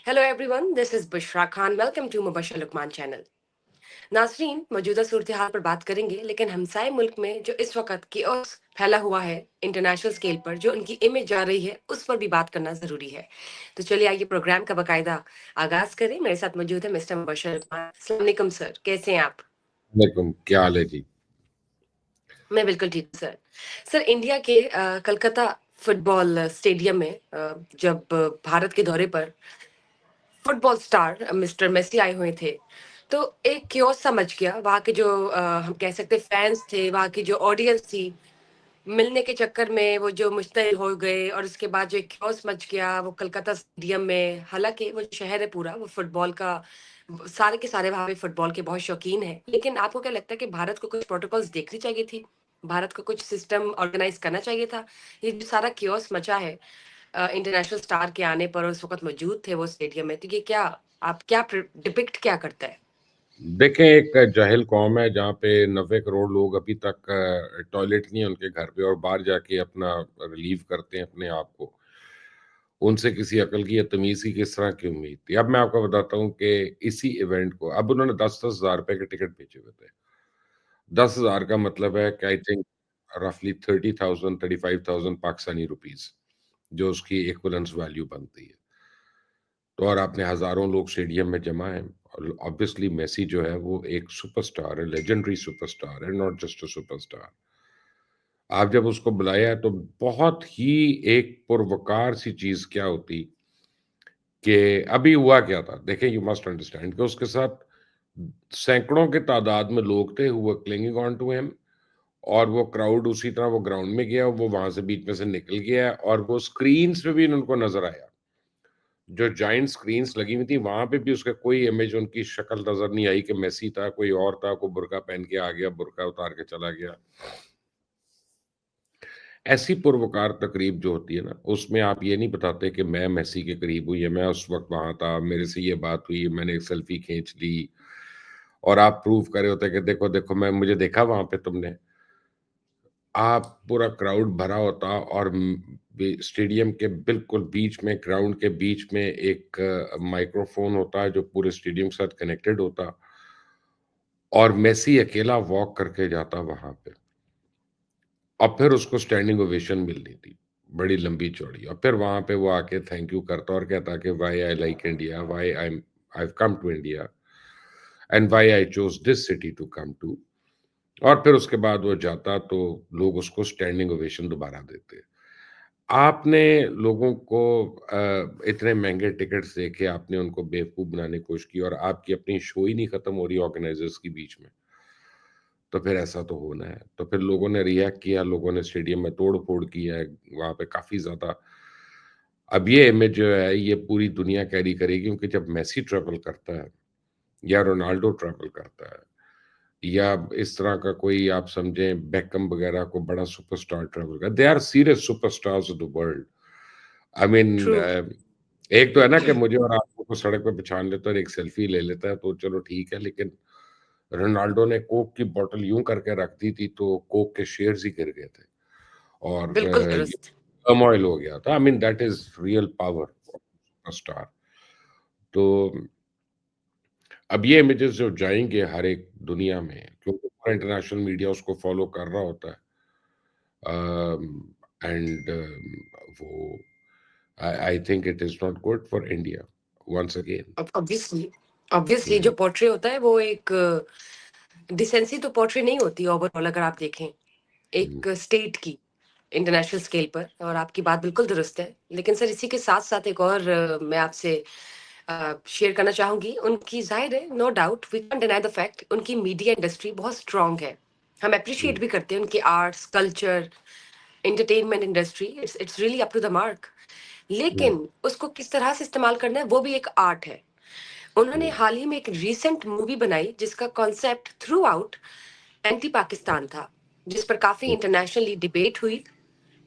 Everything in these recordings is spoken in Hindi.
Hello everyone, this is Bushra Khan. Welcome to Mubashar Luqman channel. नाजरीन, मौजूदा सूरत हाल पर बात करेंगे, लेकिन हमसाए मुल्क में जो इस वक्त कियोस फैला हुआ है इंटरनेशनल स्केल पर, जो उनकी इमेज जा रही है, उस पर भी बात करना जरूरी है। तो चलिए आइए प्रोग्राम का बाकायदा आगाज करें। मेरे साथ मौजूद है मिस्टर मुबशर लुकमान। अस्सलाम वालेकुम सर, कैसे हैं आप? वालेकुम, क्या हाल है जी? मैं बिल्कुल ठीक हूँ सर। सर, इंडिया के कलकत्ता फुटबॉल स्टेडियम में जब भारत के दौरे पर फुटबॉल स्टार मिस्टर मेसी आए हुए थे, तो एक क्योस समझ गया। वहाँ के जो हम कह सकते फैंस थे, वहाँ की जो ऑडियंस थी, मिलने के चक्कर में वो जो मुश्तइल हो गए, और उसके बाद जो एक क्योस मच गया वो कलकत्ता स्टेडियम में। हालांकि वो जो शहर है पूरा, वो फुटबॉल का सारे के सारे वहाँ पे फुटबॉल के बहुत शौकीन है। लेकिन आपको क्या लगता है कि भारत को कुछ प्रोटोकॉल्स देखनी चाहिए थी? भारत को कुछ सिस्टम ऑर्गेनाइज करना चाहिए था? ये जो सारा क्योस मचा है इंटरनेशनल स्टार के आने पर, और उस वक्त मौजूद थे वो स्टेडियम में, तो ये क्या, आप क्या डिपिक्ट क्या करता है? देखें, एक जाहिल कौम है जहाँ पे 90 करोड़ लोग अभी तक टॉयलेट नहीं है उनके घर पे और बाहर जाके अपना रिलीव करते हैं अपने आप को। उनसे किसी अकल की या तमीज़ की किस तरह की उम्मीद थी? अब मैं आपको बताता हूँ कि इसी इवेंट को अब उन्होंने 10-10 हज़ार रुपए के टिकट बेचे हुए थे। 10,000 का मतलब है कि आई थिंक रफली 30,000 35,000 पाकिस्तानी रुपीज़, जो उसकी इक्विवेलेंस वैल्यू बनती है। तो और आपने हज़ारों लोग स्टेडियम में जमा हैं और ऑब्वियसली मेसी जो है वो एक सुपरस्टार है, लेजेंडरी सुपरस्टार है, नॉट जस्ट अ सुपरस्टार। आप जब उसको बुलाया है तो बहुत ही एक पुरवकार सी चीज़ क्या होती कि अभी हुआ क्या था? देखिए, यू मस्ट अंडरस्टैंड कि उसके साथ सैकड़ों की तादाद में लोग थे हू वर क्लिंगिंग ऑन टू हिम और वो क्राउड उसी तरह वो ग्राउंड में गया, वो वहाँ से बीच में से निकल गया और वो स्क्रीन्स पे भी उनको नज़र आया। जो जायंट स्क्रीन्स लगी हुई थी, वहाँ पे भी उसका कोई इमेज उनकी शक्ल नज़र नहीं आई कि मेसी था, कोई और था, कोई बुर्का पहन के आ गया, बुर्का उतार के चला गया। ऐसी पुरवकार तकरीब जो होती है ना, उसमें आप ये नहीं बताते कि मैं मेसी के करीब हूँ या मैं उस वक़्त वहाँ था, मेरे से ये बात हुई, मैंने एक सेल्फी खींच ली और आप प्रूव कर रहे होते कि देखो, देखो मैं मुझे देखा वहाँ पे तुमने। आप पूरा क्राउड भरा होता और स्टेडियम के बिल्कुल बीच में ग्राउंड के बीच में एक माइक्रोफोन होता है जो पूरे स्टेडियम के साथ कनेक्टेड होता और मेसी अकेला वॉक करके जाता वहां पे और फिर उसको स्टैंडिंग ओवेशन मिलनी थी बड़ी लंबी चौड़ी और फिर वहां पे वो आके थैंक यू करता और कहता कि why I like India why I come to India and why I chose this city to come to और फिर उसके बाद वो जाता तो लोग उसको स्टैंडिंग ओवेशन दोबारा देते। आपने लोगों को इतने महँगे टिकट्स देके आपने उनको बेवकूफ़ बनाने की कोशिश की और आपकी अपनी शो ही नहीं खत्म हो रही ऑर्गेनाइज़र्स के बीच में, तो फिर ऐसा तो होना है। तो फिर लोगों ने रिएक्ट किया, लोगों ने स्टेडियम में तोड़-फोड़ की है, वहाँ पे काफ़ी ज़्यादा अब ये इमेज जो है ये पूरी दुनिया कैरी करेगी क्योंकि जब मेसी ट्रैवल करता है या रोनाल्डो ट्रैवल करता है या इस तरह का कोई आप समझें बेकहम वगैरह को बड़ा सुपरस्टार ट्रैवल कर they are serious superstars of the world. I mean true. एक तो है ना कि मुझे और आपको को सड़क पे पहचान लेता है और एक सेल्फी ले लेता है तो चलो ठीक है, लेकिन रोनाल्डो ने कोक की बॉटल यूँ करके रख दी थी तो कोक के शेयर्स ही गिर गए थे और बिल्कुल ये दुरुस्त। टर्मोइल हो गया था। I mean that is real power of superstar. तो अब ये इमेजेस जो जाएँगे हर एक दुनिया में क्योंकि पूरा इंटरनेशनल मीडिया उसको फ़ॉलो कर रहा होता है। एंड वो I think it is not good for India once again. Obviously, obviously जो हुँ, पोर्ट्रे होता है वो एक डिसेंसी तो पोर्ट्रे नहीं होती ओवरऑल, अगर आप देखें हुँ, एक स्टेट की इंटरनेशनल स्केल पर। और आपकी बात बिल्कुल दुरुस्त है। लेकिन सर, इसी के साथ साथ एक और मैं आपसे शेयर करना चाहूंगी। उनकी जाहिर है, no doubt we can deny the fact, उनकी मीडिया इंडस्ट्री बहुत स्ट्रांग है। हम हुँ, अप्रिशिएट भी करते हैं उनकी arts, culture, entertainment industry. It's really up to the mark. हुँ, लेकिन उसको किस तरह से इस्तेमाल करना है, वो भी एक आर्ट है। उन्होंने हुँ, हाल ही में एक रीसेंट मूवी बनाई जिसका concept through out anti Pakistan था, जिस पर काफी हुँ, इंटरनेशनली डिबेट हुई।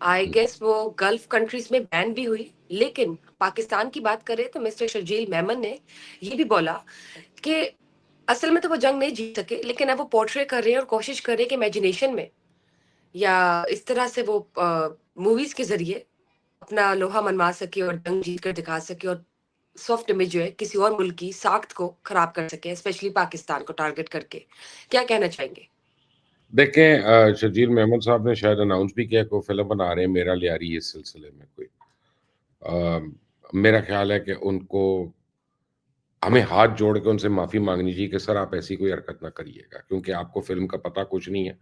आई हुँ, गेस वो गल्फ कंट्रीज में बैन भी हुई। लेकिन पाकिस्तान की बात करें तो मिस्टर शर्जील मेमन ने ये भी बोला कि असल में तो वो जंग नहीं जीत सके, लेकिन अब वो पोर्ट्रे कर रहे हैं और कोशिश कर रहे हैं कि इमेजिनेशन में या इस तरह से वो मूवीज के जरिए अपना लोहा मनवा सके और जंग जीत कर दिखा सके और सॉफ्ट इमेज जो है किसी और मुल्क की साख्त को खराब कर सके, स्पेशली पाकिस्तान को टारगेट करके। क्या कहना चाहेंगे? देखें शकील मेमन साहब ने शायद अनाउंस भी किया कि वो फ़िल्म बना रहे हैं मेरा लियारी इस सिलसिले में कोई। मेरा ख़्याल है कि उनको हमें हाथ जोड़ के उनसे माफ़ी माँगनी चाहिए कि सर आप ऐसी कोई हरकत ना करिएगा, क्योंकि आपको फ़िल्म का पता कुछ नहीं है।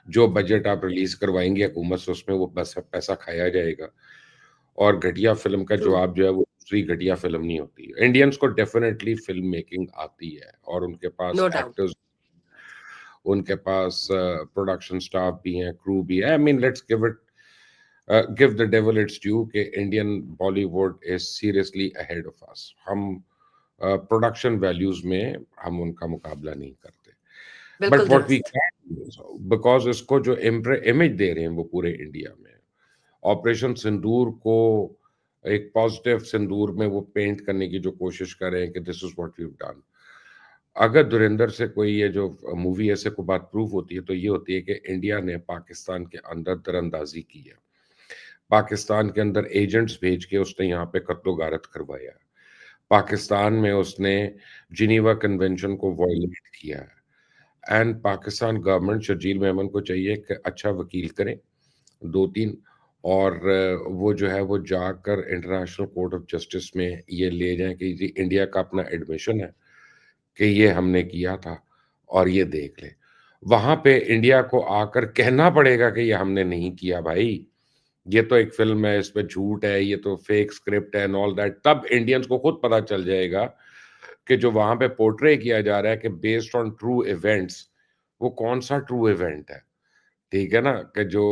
जो बजट आप रिलीज़ करवाएँगे हुकूमत से उसमें वो बस पैसा खाया जाएगा और घटिया फ़िल्म का ट्रू। जवाब जो है वो दूसरी घटिया फ़िल्म नहीं होती। इंडियंस को डेफ़िनेटली फ़िल्म मेकिंग आती है और उनके पास नो डाउट। एक्टर्स, उनके पास प्रोडक्शन स्टाफ भी हैं, क्रू भी है। I mean let's give the devil its due कि Indian Bollywood is seriously ahead of us. हम प्रोडक्शन वैल्यूज़ में हम उनका मुकाबला नहीं करते। बट बिल्कुल व्हाट वी दुरुस्त। कैन डू बिकॉज़ इसको जो इमेज दे रहे हैं वो पूरे इंडिया में, ऑपरेशन सिंदूर को एक पॉजिटिव सिंदूर में वो पेंट करने की जो कोशिश कर रहे हैं कि this is what we have done. अगर धुरंधर से कोई ये जो मूवी ऐसे को बात प्रूव होती है, तो ये होती है कि इंडिया ने पाकिस्तान के अंदर दरअंदाज़ी की है। पाकिस्तान के अंदर एजेंट्स भेज के उसने यहाँ पे कत्लो-गारत करवाया है। पाकिस्तान में उसने जिनेवा कन्वेंशन को वायलेट किया है एंड पाकिस्तान गवर्नमेंट शर्जील मेमन को चाहिए कि अच्छा वकील करें 2-3 और वो जो है वो जाकर इंटरनेशनल कोर्ट ऑफ जस्टिस में ये ले जाएँ कि जी इंडिया का अपना एडमिशन है कि ये हमने किया था और ये देख लें। वहाँ पे इंडिया को आकर कहना पड़ेगा कि ये हमने नहीं किया भाई, ये तो एक फ़िल्म है, इसमें झूठ है, ये तो फेक स्क्रिप्ट है एंड ऑल दैट। तब इंडियंस को खुद पता चल जाएगा कि जो वहाँ पे पोर्ट्रे किया जा रहा है कि बेस्ड ऑन ट्रू इवेंट्स, वो कौन-सा ट्रू इवेंट है। ठीक है ना? कि जो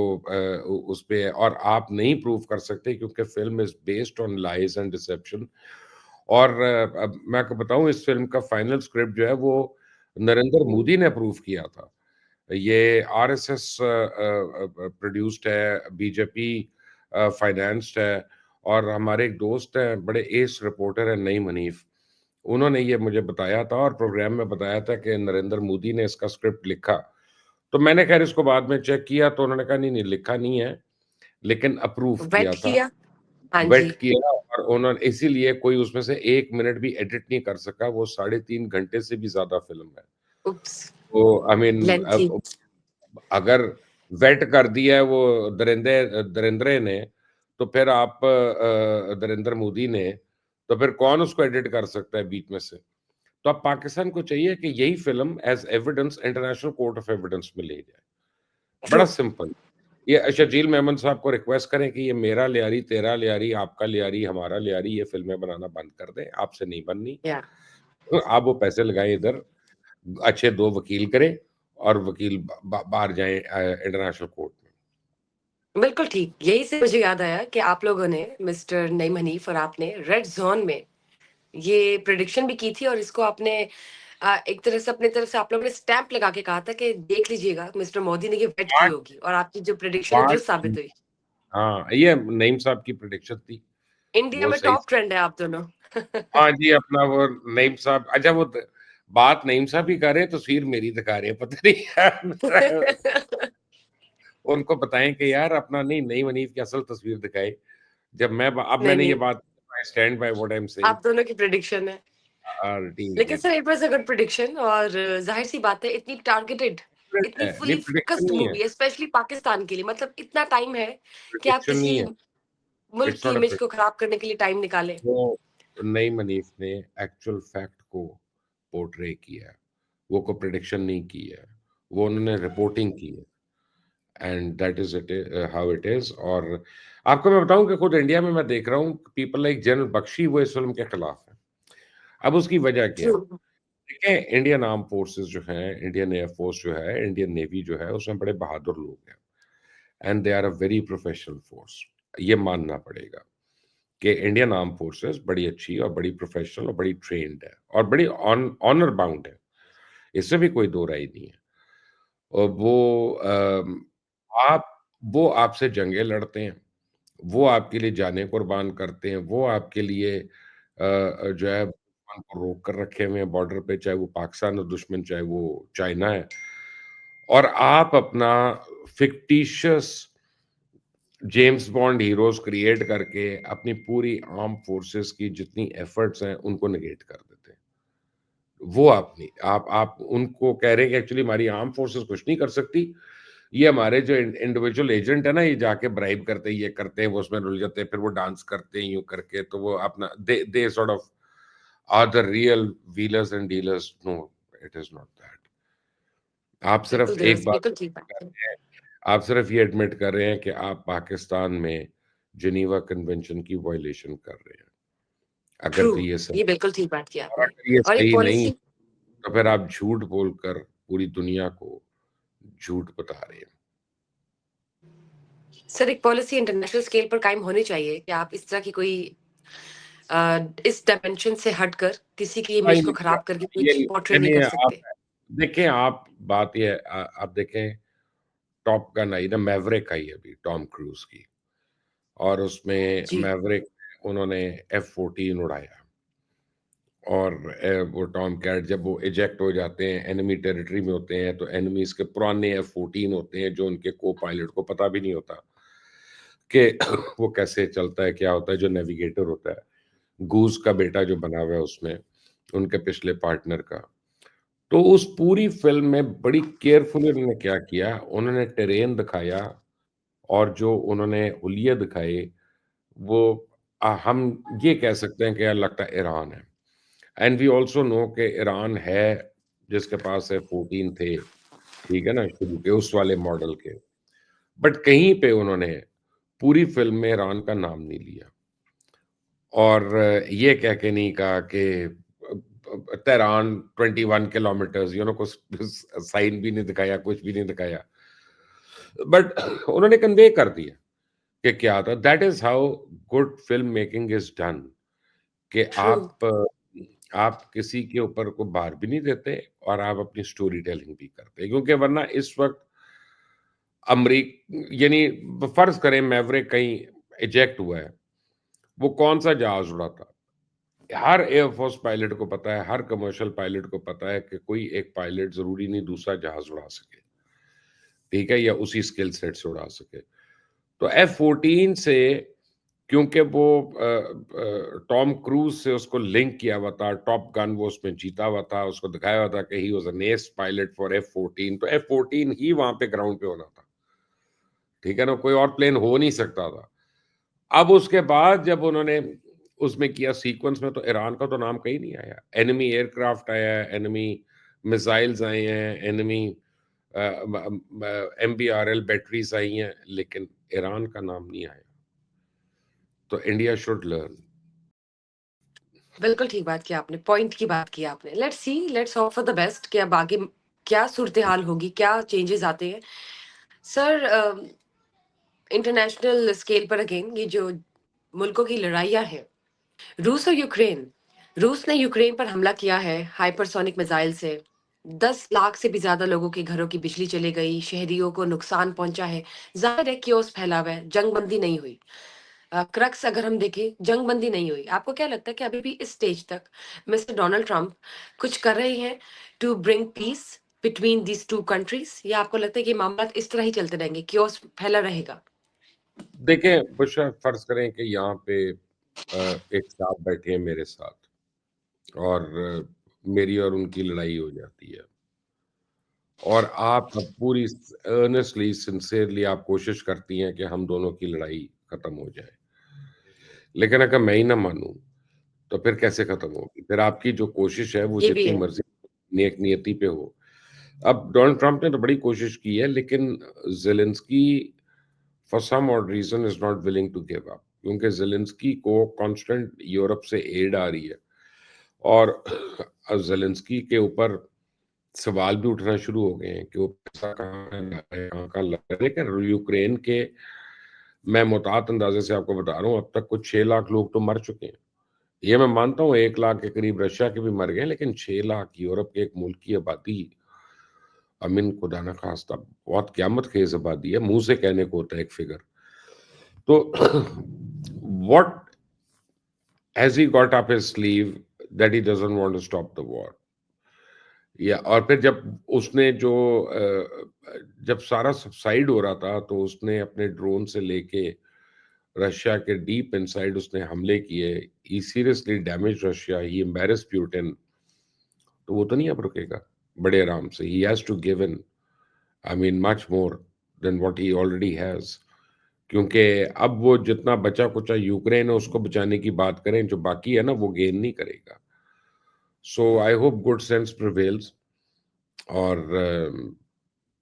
उ उसपे और आप नहीं प्रूव कर सकते क्योंकि film is based on lies and deception और अब मैं आपको बताऊँ इस फ़िल्म का फाइनल स्क्रिप्ट जो है वो नरेंद्र मोदी ने अप्रूव किया था। ये आरएसएस प्रोड्यूस्ड है, बीजेपी फाइनेंस्ड है और हमारे एक दोस्त हैं, बड़े एस रिपोर्टर हैं नईम हनीफ। उन्होंने ये मुझे बताया था और प्रोग्राम में बताया था कि नरेंद्र मोदी ने इसका स्क्रिप्ट लिखा। तो मैंने ख़ैर इसको बाद में चेक किया तो उन्होंने कहा नहीं, नहीं लिखा नहीं है, लेकिन अप्रूव वेट किया था, किया? हाँ वेट जी। किया और उन्होंने इसीलिए कोई उसमें से 1 मिनट भी एडिट नहीं कर सका, वो 3.5 घंटे से भी ज़्यादा फ़िल्म है। उप्स! तो आई मीन लेंथी। अगर वेट कर दिया है वो दरिंदे ने, तो फिर आप नरेंद्र मोदी ने, तो फिर कौन उसको एडिट कर सकता है बीच में से? तो अब पाकिस्तान को चाहिए कि यही film as evidence international court of evidence में ले जाए। ट्रू। बड़ा सिंपल। ये शर्जील मेमन साहब को रिक्वेस्ट करें कि ये मेरा लियारी, तेरा लियारी, आपका लियारी, हमारा लियारी, ये फ़िल्में बनाना बंद कर दें, आपसे नहीं बननी। या आप वो पैसे लगाएँ इधर, अच्छे 2 वकील करें और वकील बाहर जाएँ इंटरनेशनल कोर्ट में। बिल्कुल ठीक। यही से मुझे याद आया कि आप लोगों ने मिस्टर नईम हनीफ और आपने रेड ज़ोन में ये प्रेडिक्शन भी की थी और इसको आपने एक तरह से अपनी तरफ से आप लोगों ने स्टैम्प लगा के कहा था कि देख लीजिएगा मिस्टर मोदी ने ये वेट की 5 होगी और आपकी जो प्रेडिक्शन है 5 दुरुस्त साबित हुई। हाँ, ये नईम साहब की प्रेडिक्शन थी, इंडिया वो में सही टॉप ट्रेंड है आप दोनों। हाँ जी, अपना वो नईम साहब अच्छा वो त बात नईम साहब की कर रहे हैं, तस्वीर मेरी दिखा रहे हैं, पता नहीं यार उनको बताएँ कि यार अपना नहीं नईम हनीफ की असल तस्वीर दिखाएँ। जब मैं ब अब नहीं, मैंने ये नहीं, बात I stand by what I am saying आप दोनों की प्रेडिक्शन है। ठीक लेकिन है। Sir it was a good prediction और ज़ाहिर-सी बात है इतनी टारगेटेड, इतनी नहीं फुली प्रेडिक्शन फोकस्ड नहीं है, मूवी है स्पेशली पाकिस्तान के लिए मतलब इतना टाइम है कि आप प्रेडिक्शन नहीं किसी है, मुल्क इट्स की नॉट अ इमेज प्रेडिक्शन को खराब करने के लिए टाइम निकालें। वो नईम हनीफ ने एक्चुअल फैक्ट को पोर्ट्रे किया है, वो कोई प्रेडिक्शन नहीं की है, वो उन्होंने रिपोर्टिंग की है। And that is how it is और आपको मैं बताऊँ कि खुद इंडिया में मैं देख रहा हूँ पीपल लाइक जनरल बख्शी वो इस फ़िल्म के खिलाफ हैं। अब उसकी वजह क्या ट्रू। है? देखिए इंडियन आर्म्ड फोर्सेस जो हैं, इंडियन एयर फोर्स जो है, इंडियन नेवी जो है, उसमें बड़े बहादुर लोग हैं and they are a very professional force. ये मानना पड़ेगा कि इंडियन आर्म्ड फोर्सेस बड़ी अच्छी और बड़ी प्रोफेशनल और बड़ी ट्रेन्ड है और बड़ी ऑनर बाउंड है। इससे भी कोई दो राय नहीं है। और आप वो आपसे जंगें लड़ते हैं, वो आपके लिए जानें कुर्बान करते हैं, वो आपके लिए जो है दुश्मन को रोक कर रखे हुए हैं बॉर्डर पे, चाहे वो पाकिस्तान हो दुश्मन, चाहे वो चाइना है। और आप अपना फ़िक्टिशियस जेम्स बॉन्ड हीरोज क्रिएट करके अपनी पूरी आर्म फोर्सेस की जितनी एफर्ट्स हैं उनको नेगेट कर देते हैं। वो आप नहीं, आप उनको कह रहे हैं कि एक्चुअली हमारी आर्म फोर्सेस कुछ नहीं कर सकती। ये हमारे जो इंडिविजुअल एजेंट है ना, ये जाके ब्राइब करते हैं, ये करते हैं, वो उसमें रुल जाते हैं, फिर वो डांस करते हैं यूँ करके, तो वो अपना they sort of are the real wheelers and dealers. No, it is not that. आप सिर्फ बिल्कुल एक दुरुस्त, बात बिल्कुल ठीक कर बात है। रहे हैं, आप सिर्फ ये एडमिट कर रहे हैं कि आप पाकिस्तान में जिनेवा कन्वेंशन की वायलेशन कर रहे हैं। अगर ट्रू, तो ये सही, ये बिल्कुल ठीक बात किया और आपने। अगर ये और एक सही नहीं, पॉलिसी तो फिर आप झूठ बोलकर पूरी दुनिया को झूठ बता रहे हैं। सर, एक पॉलिसी इंटरनेशनल स्केल पर कायम होनी चाहिए कि आप इस तरह की कोई इस डायमेंशन से हटकर किसी की इमेज नहीं, को नहीं, खराब करके ये कुछ पोर्ट्रे नहीं नहीं कर है। आप सकते। देखें, आप बात ये है, आप देखें, टॉप गन आई ना, मैवरिक आई अभी टॉम क्रूज की, और उसमें जी, मैवरिक उन्होंने F-14 उड़ाया, और वो टॉम कैट जब वो इजेक्ट हो जाते हैं, एनिमी टेरिटरी में होते हैं, तो एनिमीज के पुराने F-14 होते हैं जो उनके को पायलट को पता भी नहीं होता कि वो कैसे चलता है, क्या होता है, जो नेविगेटर होता है, गूस का बेटा जो बना हुआ है उसमें, उनके पिछले पार्टनर का। तो उस पूरी फ़िल्म में बड़ी केयरफुली उन्होंने क्या किया, उन्होंने टेरेन दिखाया, और जो उन्होंने हुलिये दिखाए, वो हम ये कह सकते हैं कि यार लगता है ईरान है। एंड वी आल्सो नो कि ईरान है जिसके पास F-14 थे, ठीक है ना? शुरू के उस वाले मॉडल के। बट कहीं पे उन्होंने पूरी फ़िल्म में ईरान का नाम नहीं लिया, और ये कह के नहीं कहा कि तेहरान 21 किलोमीटर्स, कुछ साइन भी नहीं दिखाया, कुछ भी नहीं दिखाया। बट उन्होंने कन्वे कर दिया कि क्या था। That is how good film making is done, कि ट्रू। आप किसी के ऊपर को भार भी नहीं देते, और आप अपनी स्टोरी टेलिंग भी करते हैं, क्योंकि वरना इस वक़्त यानी फ़र्ज़ करें मैवरिक कहीं इजेक्ट हुआ है, वो कौन-सा जहाज़ उड़ाता? हर एयरफ़ोर्स पायलट को पता है, हर कमर्शियल पायलट को पता है कि कोई एक पायलट ज़रूरी नहीं दूसरा जहाज़ उड़ा सके, ठीक है? या उसी स्किल सेट से उड़ा सके। तो F-14 से, क्योंकि वो टॉम क्रूज़ से उसको लिंक किया हुआ था, टॉप गन वो उसमें जीता हुआ था, उसको दिखाया हुआ था कि he was an S pilot for F-14, तो F-14 ही वहाँ पे ग्राउंड पे होना था, ठीक है ना? कोई और प्लेन हो नहीं सकता था। अब उसके बाद जब उन्होंने उसमें किया सीक्वेंस में, तो ईरान का तो नाम कहीं नहीं आया। एनिमी एयरक्राफ्ट आया है, एनिमी मिसाइल्स आए हैं, एनिमी MBRL बैटरीज आई हैं, लेकिन ईरान का नाम नहीं आया। तो इंडिया शुड लर्न। बिल्कुल ठीक बात की आपने, पॉइंट की बात की आपने। Let's see, let's hope for the best कि अब आगे क्या सूरत-ए-हाल होगी, क्या चेंजेज़ आते हैं। सर, इंटरनेशनल स्केल पर अगेन ये जो मुल्कों की लड़ाइयाँ हैं, रूस और यूक्रेन। रूस ने यूक्रेन पर हमला किया है हाइपरसोनिक मिसाइल से। 10 लाख से भी ज़्यादा लोगों के घरों की बिजली चली गई, शहरियों को नुकसान पहुँचा है। ज़ाहिर है कियोस्क फैला हुआ है, जंगबंदी नहीं हुई। क्रक्स अगर हम देखें, जंगबंदी नहीं हुई। आपको क्या लगता है कि अभी भी इस स्टेज तक मिस्टर डोनाल्ड ट्रम्प कुछ कर रहे हैं to bring peace between these 2 countries, या आपको लगता है कि मामला इस तरह ही चलते रहेंगे, कियोस्क फैला रहेगा? देखें, बुशरा फ़र्ज़ करें कि यहाँ पे एक साहब बैठे हैं मेरे साथ, और मेरी और उनकी लड़ाई हो जाती है, और आप पूरी अर्नेस्टली, सिंसियरली आप कोशिश करती हैं कि हम दोनों की लड़ाई खत्म हो जाए। लेकिन अगर मैं ही ना मानूँ, तो फिर कैसे खत्म होगी? फिर आपकी जो कोशिश है वो ये भी जितनी है। मर्ज़ी नेक नियति पे हो। अब डोनाल्ड ट्रम्प ने तो बड़ी कोशिश की है, लेकिन Zelensky for some odd reason is not willing to give up, क्योंकि ज़ेलेंस्की को कांस्टेंट यूरोप से एड आ रही है, और ज़ेलेंस्की के ऊपर सवाल भी उठना शुरू हो गए हैं कि वो पैसा कहाँ जा रहा है, कहाँ-कहाँ लग रहा है। लेकिन यूक्रेन के, मैं मुतात अंदाज़े से आपको बता रहा हूँ, अब तक कुछ 6 लाख लोग तो मर चुके हैं। ये मैं मानता हूँ 1 लाख के करीब रशिया के भी मर गए, लेकिन 6 लाख यूरोप के एक मुल्क की आबादी, आई मीन खुदा ना खास्ता बहुत क़यामत ख़ेज़ आबादी है, मुँह से कहने को होता है एक फ़िगर। तो what has he got up his sleeve that he doesn't want to stop the war? या और फिर जब उसने जो जब सारा सबसाइड हो रहा था, तो उसने अपने ड्रोन से लेके रशिया के डीप इनसाइड उसने हमले किए। He seriously damaged Russia, he embarrassed Putin. तो वो तो नहीं अब रुकेगा, बड़े आराम से। He has to give in, I mean much more than what he already has. क्योंकि अब वो जितना बचा-कुचा यूक्रेन है उसको बचाने की बात करें, जो बाकी है ना वो गेन नहीं करेगा। So I hope good sense prevails, और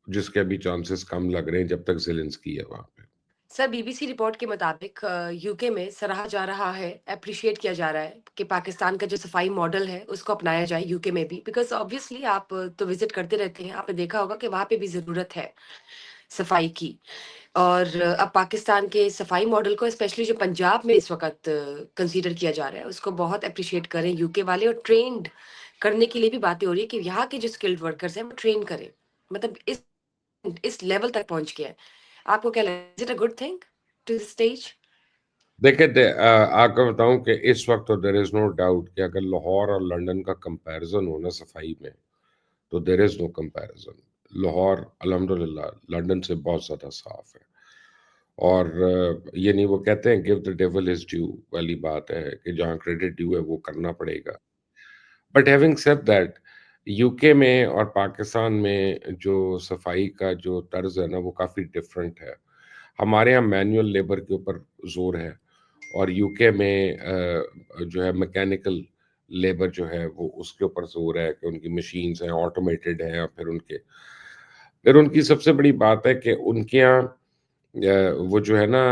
जिसके अभी चांसेस कम लग रहे हैं जब तक ज़ेलेंस्की है वहाँ पे। सर, बीबीसी रिपोर्ट के मुताबिक यूके में सराहा जा रहा है, एप्रिशिएट किया जा रहा है कि पाकिस्तान का जो सफाई मॉडल है, उसको अपनाया जाए यूके में भी। बिकॉज़ ऑब्वियसली आप तो विज़िट करते रहते हैं, आपने देखा होगा कि वहाँ पे भी ज़रूरत है सफाई की। और अब पाकिस्तान के सफाई मॉडल को स्पेशली जो पंजाब में इस वक़्त कंसीडर किया जा रहा है, उसको बहुत एप्रिशिएट करें यूके वाले, और ट्रेन्ड करने के लिए भी बातें हो रही है कि यहाँ के जो स्किल्ड वर्कर्स हैं, वो ट्रेन करें। मतलब इस लेवल तक पहुँच गया है। आपको क्या लगता है, is it a good thing to this stage? देखिए आपको बताऊँ कि इस वक़्त तो देयर इज़ नो डाउट कि अगर लाहौर और लंदन का कंपैरिज़न हो ना सफाई में, तो there is no comparison. Lahore अल्हम्दुलिल्लाह लंदन से बहुत ज़्यादा साफ़ है। और ये नहीं, वो कहते हैं give the devil his due वाली बात है कि जहाँ क्रेडिट ड्यू है वो करना पड़ेगा। But having said that, UK में और पाकिस्तान में जो सफाई का जो तर्ज़ है ना वो काफ़ी डिफरेंट है। हमारे यहाँ मैनुअल लेबर के ऊपर ज़ोर है, और यूके में जो है मैकेनिकल लेबर जो है वो उसके ऊपर ज़ोर है कि उनकी मशीन्स हैं, ऑटोमेटेड हैं, या फिर उनकी सबसे बड़ी बात है कि उनके यहाँ वो जो है ना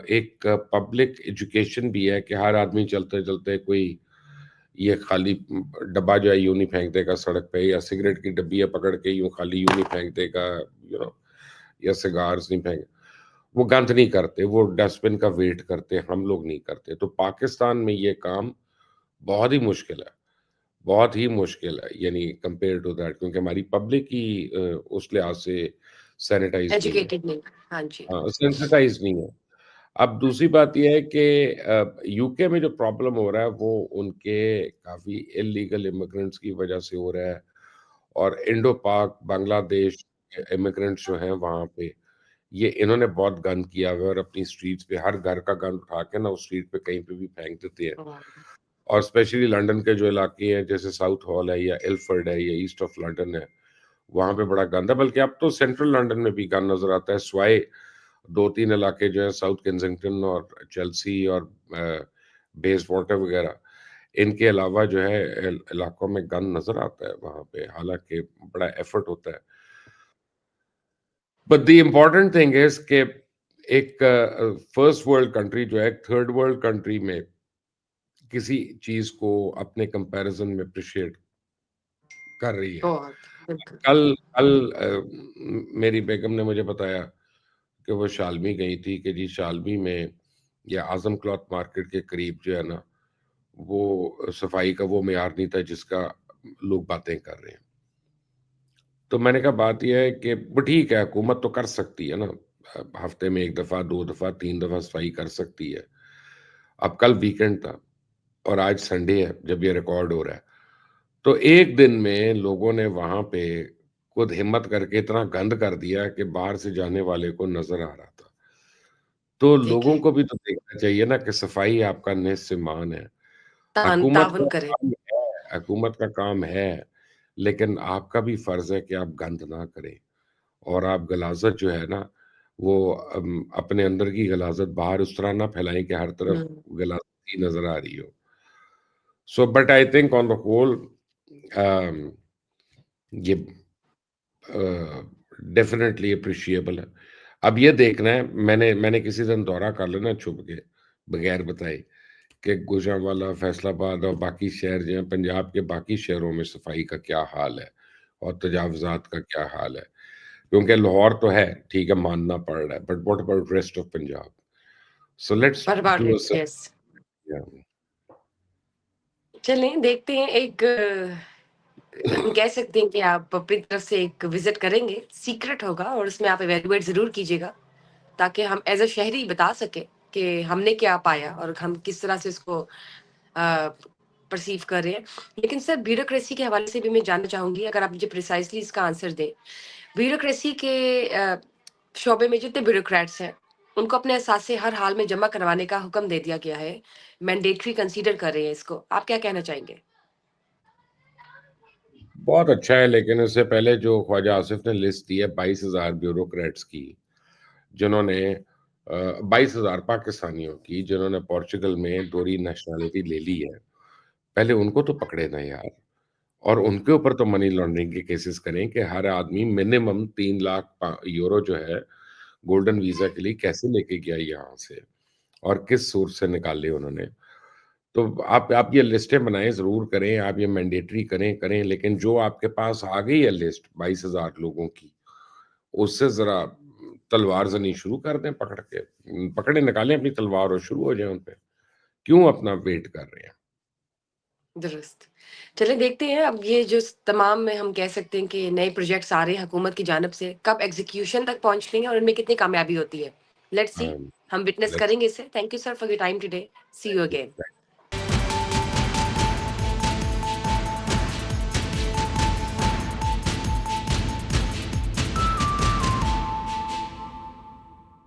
एक पब्लिक एजुकेशन भी है कि हर आदमी चलते-चलते कोई ये खाली डब्बा जो है यूँ नहीं फेंक देगा सड़क पे, या सिगरेट की डब्बी है पकड़ के यूँ खाली यूँ नहीं फेंक देगा, यू नो, या सिगार्स नहीं फेंक, वो गंद नहीं करते, वो डस्टबिन का वेट करते हैं, हम लोग नहीं करते। तो पाकिस्तान में ये काम बहुत ही मुश्किल है, बहुत ही मुश्किल है, यानी कंपेयर टू दैट, क्योंकि हमारी पब्लिक ही उस लिहाज से सैनिटाइज़्ड नहीं है। एजुकेटेड नहीं। हाँ जी। हाँ, सेंसिटाइज़ नहीं है। अब दूसरी बात ये है कि यूके में जो प्रॉब्लम हो रहा है वो उनके काफ़ी इल्लीगल इमिग्रेंट्स की वजह से हो रहा है, और इंडो पाक, बांग्लादेश के इमिग्रेंट्स जो हैं वहाँ पे, ये इन्होंने बहुत गंद किया हुआ है, और अपनी स्ट्रीट्स पे हर घर का गंद उठा के ना उस स्ट्रीट पे कहीं पे भी फेंक देते हैं। हाँ, और स्पेशली लंदन के जो इलाके हैं जैसे साउथ हॉल है या इलफर्ड है या ईस्ट ऑफ लंदन है, वहाँ पे बड़ा गंद है, बल्कि अब तो सेंट्रल लंदन में भी गंद नज़र आता है, स्वाय 2-3 इलाके जो हैं साउथ केंसिंगटन और चेल्सी और बेसवाटर वगैरह, इनके अलावा जो है इलाकों में गंद नज़र आता है वहाँ पे, हालाँकि बड़ा एफर्ट होता है। But the important thing is कि एक फर्स्ट वर्ल्ड कंट्री जो है थर्ड वर्ल्ड कंट्री में किसी चीज़ को अपने कंपैरिज़न में एप्रिशिएट कर रही है। बहुत, बिल्कुल। कल कल मेरी बेगम ने मुझे बताया कि वो शालमी गई थी कि जी शालमी में या आज़म क्लॉथ मार्केट के करीब जो है ना, वो सफाई का वो मेयार नहीं था जिसका लोग बातें कर रहे हैं। तो मैंने कहा बात ये है कि वो ठीक है, हुकूमत तो कर सकती है ना, हफ्ते में 1 दफ़ा, 2 दफ़ा, 3 दफ़ा सफाई कर सकती है। अब कल वीकेंड था और आज संडे है जब ये रिकॉर्ड हो रहा है। तो एक दिन में लोगों ने वहाँ पे खुद हिम्मत करके इतना गंद कर दिया कि बाहर से जाने वाले को नज़र आ रहा था। तो लोगों देखें, को भी तो देखना चाहिए ना कि सफाई आपका निस्स-ए-मान है। हुकूमत ताउन का करें। काम है, हुकूमत का काम है, लेकिन आपका भी फ़र्ज़ है कि आप गंद ना करें, और आप गलाज़त जो है ना, वो अपने अंदर की गलाज़त बाहर उस तरह ना फैलाएँ कि हर तरफ हुँ। गलाज़त ही नज़र आ रही हो। So but I think on the whole um, ये डेफ़िनेटली एप्रिशिएबल है। अब ये देखना है, मैंने मैंने किसी दिन दौरा कर लेना छुप के, बगैर बताए, कि गुजरांवाला, फैसलाबाद और बाकी शहर जो हैं, पंजाब के बाकी शहरों में सफाई का क्या हाल है और तजावुज़ात का क्या हाल है। क्योंकि लाहौर तो है, ठीक है, मानना पड़ रहा है, but what about rest of Punjab? So let's what about do a it? Search. Yes. या चलें, देखते हैं। एक हम कह सकते हैं कि आप अपनी तरफ से एक विज़िट करेंगे, सीक्रेट होगा, और उसमें आप इवैल्यूएट ज़रूर कीजिएगा, ताकि हम एज़ अ शहरी बता सकें कि हमने क्या पाया और हम किस तरह से उसको अ परसीव कर रहे हैं। लेकिन सर ब्यूरोक्रेसी के हवाले से भी मैं जानना चाहूँगी, अगर आप मुझे प्रिसाइज़ली इसका आंसर दें। ब्यूरोक्रेसी के शोबे में जितने ब्यूरोक्रेट्स हैं, उनको अपने असासे हर हाल में जमा करवाने का हुक्म दे दिया गया है। मैंडेटरी कंसीडर कर रहे हैं इसको। आप क्या कहना चाहेंगे? बहुत अच्छा है, लेकिन इससे पहले जो ख्वाजा आसिफ ने लिस्ट दी है 22,000 ब्यूरोक्रेट्स की, जिन्होंने 22,000 पाकिस्तानियों की, जिन्होंने पोर्चुगल में दोहरी नेशनैलिटी ले ली है। पहले उनको तो पकड़े ना यार, और उनके ऊपर तो मनी लॉन्ड्रिंग के केसेस करें कि हर आदमी मिनिमम 3 लाख यूरो जो है गोल्डन वीज़ा के लिए कैसे लेके गया यहाँ से, और किस सोर्स से निकाले उन्होंने। तो आप ये लिस्टें बनाएँ, ज़रूर करें, आप ये मैंडेटरी करें, लेकिन जो आपके पास आ गई है लिस्ट 22,000 लोगों की, उससे ज़रा तलवार ज़नी शुरू कर दें पकड़ के। पकड़े, निकालें अपनी तलवार और शुरू हो जाएँ उन पे। क्यों अपना वेट कर रहे हैं? दुरुस्त। चलिए देखते हैं अब ये जो तमाम में हम कह सकते हैं कि नए प्रोजेक्ट्स आ रहे हैं हुकूमत की जानिब से, कब एग्ज़ीक्यूशन तक पहुँच रही हैं और इनमें कितनी कामयाबी होती है। लेट्स सी, हाँ, हम विटनेस लेट्स करेंगे इसे। Thank you sir for your time today. See you again.